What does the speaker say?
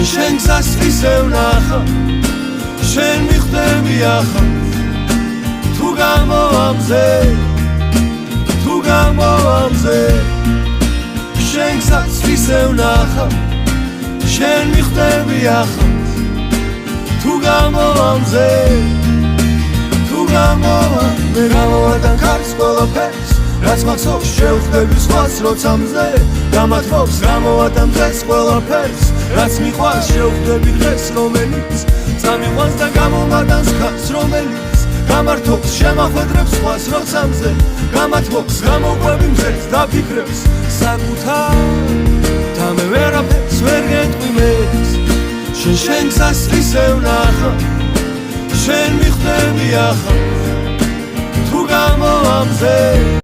შენ გზას ისევ ნახა შენ მიხვდები ახლა თუ გამოვამზე შენ გზას ისევ ნახა შენ მიხვდები ახლა თუ გამოვამზე მე გამოვარდან კარს ყველაფერს რაც მახსოვს შევხვდები სხვას როცა მზე გამათბობს გამოვარდან დღეს ყველაფერს რაც მიყვარს შევხვდები დღეს რომელიც წამიყვანს და გამოვარდანს ხარს რომელიც გამართობს შემახვედრებს სხვას როცა მზე გამათბობს გამოყვები მზეს დაფიქრებს საკუთარ და მე ვერაფერს ვერ გეტყვი მეც შენ გზას ისევ ნახა შენ მიხვდები ახლა თუ გამოვამზე